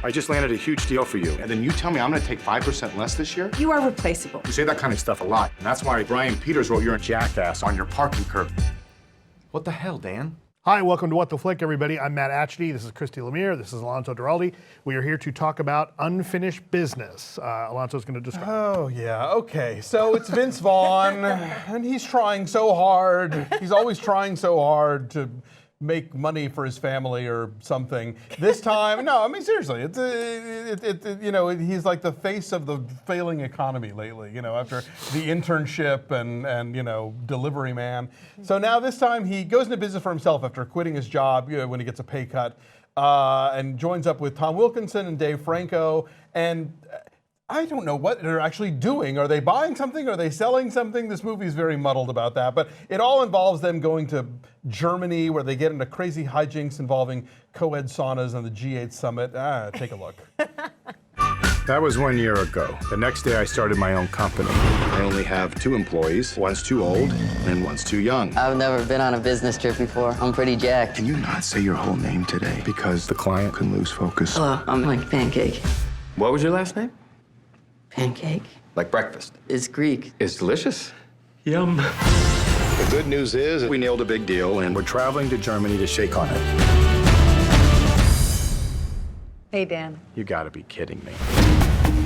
I just landed a huge deal for you. And then you tell me I'm gonna take 5% less this year? You are replaceable. You say that kind of stuff a lot, and that's why Brian Peters wrote you're a jackass on your parking curb. What the hell, Dan? Hi, welcome to What the Flick, everybody. I'm Matt Atchity. This is Christy Lemire. This is Alonso Duralde. We are here to talk about unfinished business. Alonso's going to describe. Oh, yeah, okay. So it's Vince Vaughn, and he's trying so hard. He's always trying so hard to make money for his family or something. This time, no, I mean, seriously, he's like the face of the failing economy lately, after the internship and delivery man. So now this time he goes into business for himself after quitting his job, when he gets a pay cut, and joins up with Tom Wilkinson and Dave Franco, and I don't know what they're actually doing. Are they buying something? Are they selling something? This movie is very muddled about that, but it all involves them going to Germany where they get into crazy hijinks involving co-ed saunas on the G8 summit. Take a look. That was 1 year ago. The next day I started my own company. I only have 2 employees. One's too old and one's too young. I've never been on a business trip before. I'm pretty jacked. Can you not say your whole name today? Because the client can lose focus. Hello, I'm like Pancake. What was your last name? Pancake? Like breakfast. It's Greek. It's delicious. Yum. The good news is we nailed a big deal and we're traveling to Germany to shake on it. Hey, Dan. You gotta be kidding me.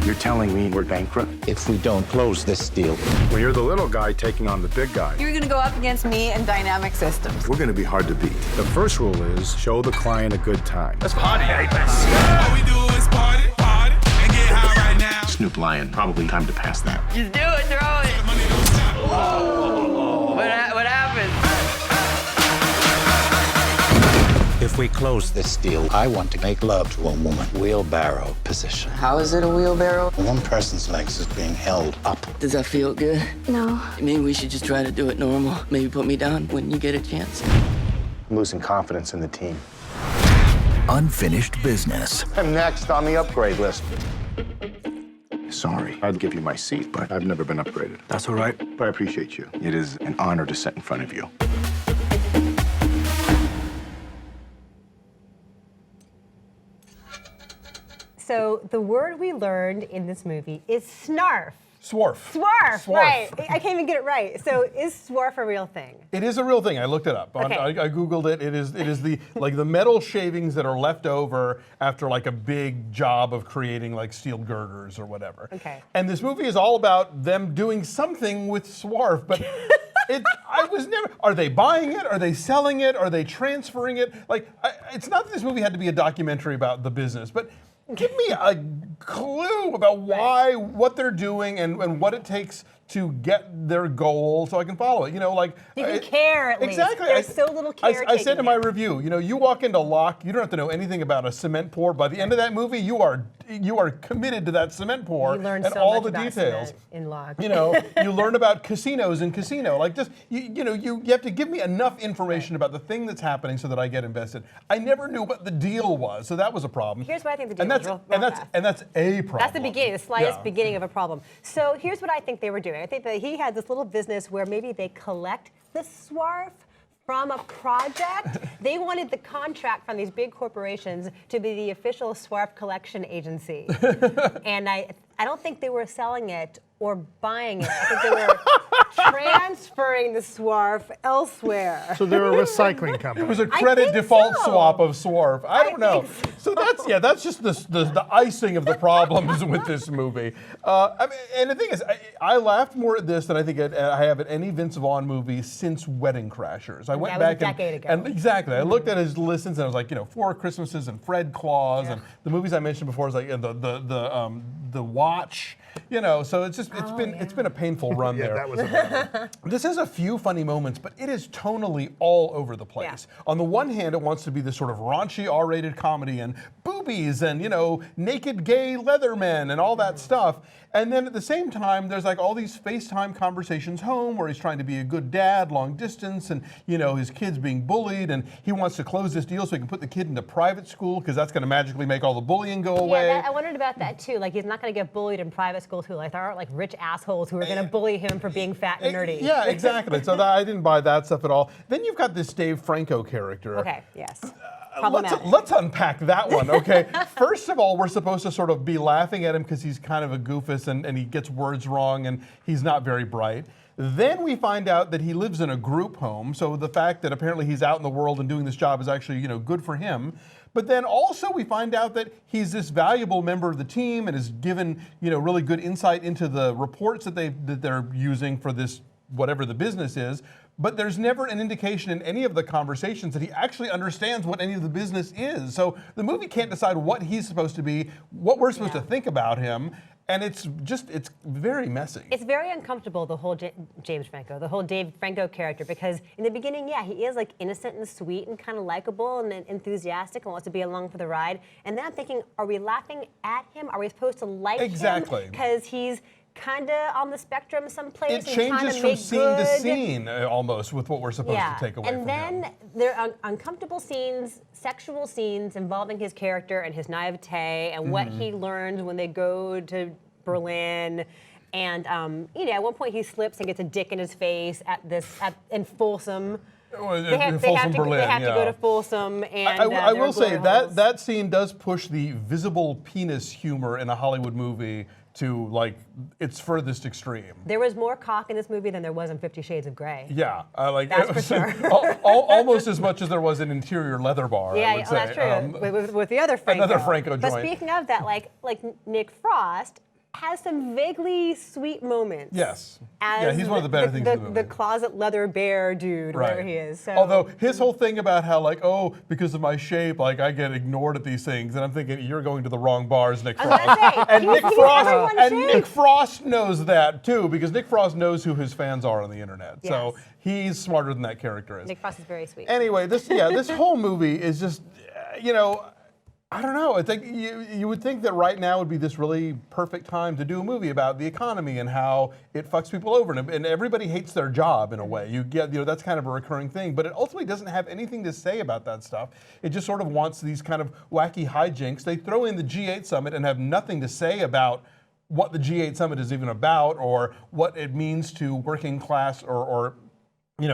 You're telling me we're bankrupt? If we don't close this deal. When you're the little guy taking on the big guy. You're gonna go up against me and Dynamic Systems. We're gonna be hard to beat. The first rule is show the client a good time. Let's party. All we do is party, and get high right now. Snoop Lion, probably time to pass that. Just do it, throw it. What happened? If we close this deal, I want to make love to a woman. Wheelbarrow position. How is it a wheelbarrow? One person's legs is being held up. Does that feel good? No. Maybe we should just try to do it normal. Maybe put me down when you get a chance. I'm losing confidence in the team. Unfinished business. I'm next on the upgrade list. Sorry, I'd give you my seat, but I've never been upgraded. That's all right. But I appreciate you. It is an honor to sit in front of you. So the word we learned in this movie is snarf. Swarf. Swarf, right. I can't even get it right. So is swarf a real thing? It is a real thing. I looked it up. Okay. I Googled it. It is the like the metal shavings that are left over after like a big job of creating like steel girders or whatever. Okay. And this movie is all about them doing something with swarf, but I was never. Are they buying it? Are they selling it? Are they transferring it? Like, it's not that this movie had to be a documentary about the business, but give me a clue about what they're doing and what it takes to get their goal so I can follow it. You can care at least. Exactly. There's so little care I said in taken my there. review, you walk into Locke, you don't have to know anything about a cement pour. By the end of that movie, you are committed to that cement pour You learn and so all much the about details. cement in Locke. You learn about casinos in Casino. Like just you have to give me enough information about the thing that's happening so that I get invested. I never knew what the deal was, so that was a problem. Here's what I think the deal and was that's real and fast. that's a problem. That's the beginning, the slightest Yeah. beginning of a problem. So here's what I think they were doing. I think that he had this little business where maybe they collect the swarf from a project. They wanted the contract from these big corporations to be the official swarf collection agency. And I don't think they were selling it or buying it. I think they were transferring the swarf elsewhere. So they're a recycling company. It was a credit think default so. swap of swarf. I don't know. think So that's just the icing of the problems with this movie. And the thing is, I laughed more at this than I think I have at any Vince Vaughn movie since Wedding Crashers. I went That was a back decade ago. and exactly. I looked at his listings and I was like, Four Christmases and Fred Claus and the movies I mentioned before is like the Watch. So it's been a painful run there. That was a bad one. This has a few funny moments, but it is tonally all over the place. Yeah. On the one hand, it wants to be this sort of raunchy R-rated comedy and boobies and, naked gay leather men and all that stuff. And then at the same time, there's like all these FaceTime conversations home where he's trying to be a good dad, long distance, and his kid's being bullied, and he wants to close this deal so he can put the kid into private school because that's going to magically make all the bullying go away. Yeah, I wondered about that too. Like he's not going to get bullied in private school too. Like there aren't like rich assholes who are going to bully him for being fat and nerdy. Yeah, exactly. So I didn't buy that stuff at all. Then you've got this Dave Franco character. Okay. Yes. problematic. Let's unpack that one, okay? First of all, we're supposed to sort of be laughing at him because he's kind of a goofus and he gets words wrong and he's not very bright. Then we find out that he lives in a group home, so the fact that apparently he's out in the world and doing this job is actually, good for him. But then also we find out that he's this valuable member of the team and is given, really good insight into the reports that they're using for this, whatever the business is. But there's never an indication in any of the conversations that he actually understands what any of the business is. So the movie can't decide what he's supposed to be, what we're supposed to think about him. And it's very messy. It's very uncomfortable, the whole James Franco, the whole Dave Franco character, because in the beginning, he is like innocent and sweet and kind of likable and enthusiastic and wants to be along for the ride. And then I'm thinking, are we laughing at him? Are we supposed to like him? Exactly. Because he's kind of on the spectrum someplace. It changes from scene to scene almost with what we're supposed to take away from him. And then there are uncomfortable scenes, sexual scenes involving his character and his naivete and what he learns when they go to Berlin. And at one point he slips and gets a dick in his face in Folsom. They have to go to Folsom, and I will say that scene does push the visible penis humor in a Hollywood movie to its furthest extreme. There was more cock in this movie than there was in 50 Shades of Grey. Yeah, that's for sure. Almost as much as there was an interior leather bar. Yeah, I would say. That's true. With the other Franco. Another Franco joint. But speaking of that, like Nick Frost has some vaguely sweet moments. Yes. He's one of the better things in the movie. The closet leather bear dude, whatever he is. So. Although his whole thing about how because of my shape, I get ignored at these things, and I'm thinking you're going to the wrong bars, Nick Frost. Nick Frost knows that too, because Nick Frost knows who his fans are on the internet. Yes. So he's smarter than that character is. Nick Frost is very sweet. Anyway, this whole movie is just, I don't know. I think you would think that right now would be this really perfect time to do a movie about the economy and how it fucks people over, and everybody hates their job in a way. You get, that's kind of a recurring thing, but it ultimately doesn't have anything to say about that stuff. It just sort of wants these kind of wacky hijinks. They throw in the G8 summit and have nothing to say about what the G8 summit is even about or what it means to working class or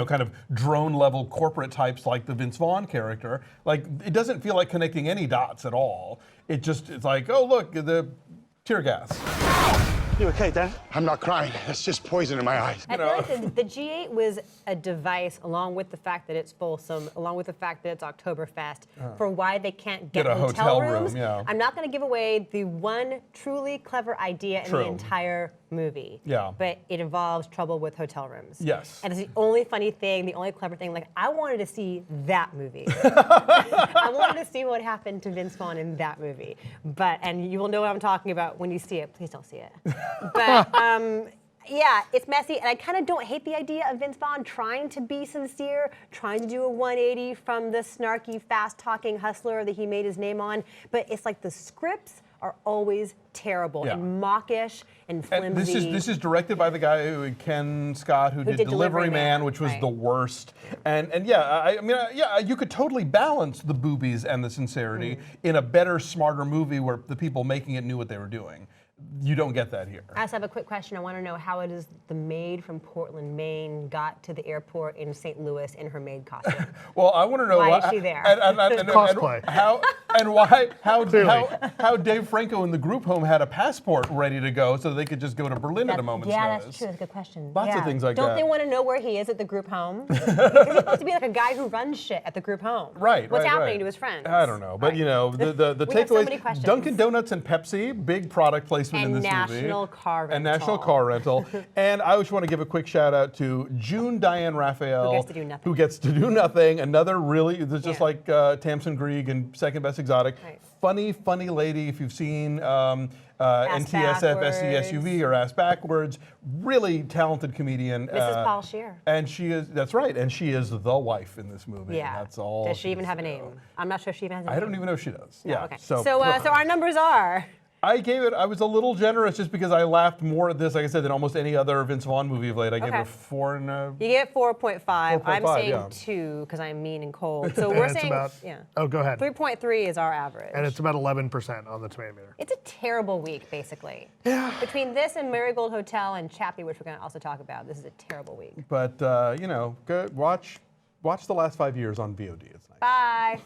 kind of drone level corporate types like the Vince Vaughn character. It doesn't feel like connecting any dots at all. It's like, oh look, the tear gas. You okay, Dan? I'm not crying. It's just poison in my eyes. I feel like the G8 was a device, along with the fact that it's Folsom, along with the fact that it's Oktoberfest, for why they can't get a hotel rooms. Yeah. I'm not going to give away the one truly clever idea in the entire movie. Yeah. But it involves trouble with hotel rooms. Yes. And it's the only funny thing, the only clever thing. I wanted to see that movie. I wanted to see what happened to Vince Vaughn in that movie. And you will know what I'm talking about when you see it. Please don't see it. But it's messy, and I kind of don't hate the idea of Vince Vaughn trying to be sincere, trying to do a 180 from the snarky, fast-talking hustler that he made his name on. But it's like the scripts are always terrible and mawkish and flimsy. And this is directed by the guy Ken Scott who did Delivery Man, which was the worst. And you could totally balance the boobies and the sincerity in a better, smarter movie where the people making it knew what they were doing. You don't get that here. I also have a quick question. I want to know how it is the maid from Portland, Maine, got to the airport in St. Louis in her maid costume. Well, I want to know why is she there? Cosplay. How Dave Franco in the group home had a passport ready to go so they could just go to Berlin at a moment's notice. That's true. That's a good question. Lots of things like that. Don't they want to know where he is at the group home? He's supposed to be like a guy who runs shit at the group home. Right. What's happening to his friends? I don't know, but the takeaways. Dunkin' Donuts and Pepsi, big product placement in this movie. And National Car Rental. And I just want to give a quick shout out to June Diane Raphael, who gets to do nothing. Another really, just like Tamsin Greig and Second Best Exotic. Right. Funny lady. If you've seen NTSF SCSUV or Ass Backwards, really talented comedian. Mrs. Paul Scheer. And she is, that's right, and she is the wife in this movie. Yeah. That's all. Does she even have a name? I'm not sure if she even has a name. I don't even know if she does. No, yeah. Okay. So our numbers are. I was a little generous just because I laughed more at this, like I said, than almost any other Vince Vaughn movie of late. I gave it a 4 and a... You get 4.5. I'm saying 2 2 because I'm mean and cold. So we're saying... Oh, go ahead. 3.3 is our average. And it's about 11% on the tomato meter. It's a terrible week, basically. Yeah. Between this and Marigold Hotel and Chappie, which we're going to also talk about, this is a terrible week. But, go watch the last 5 years on VOD. It's nice. Bye.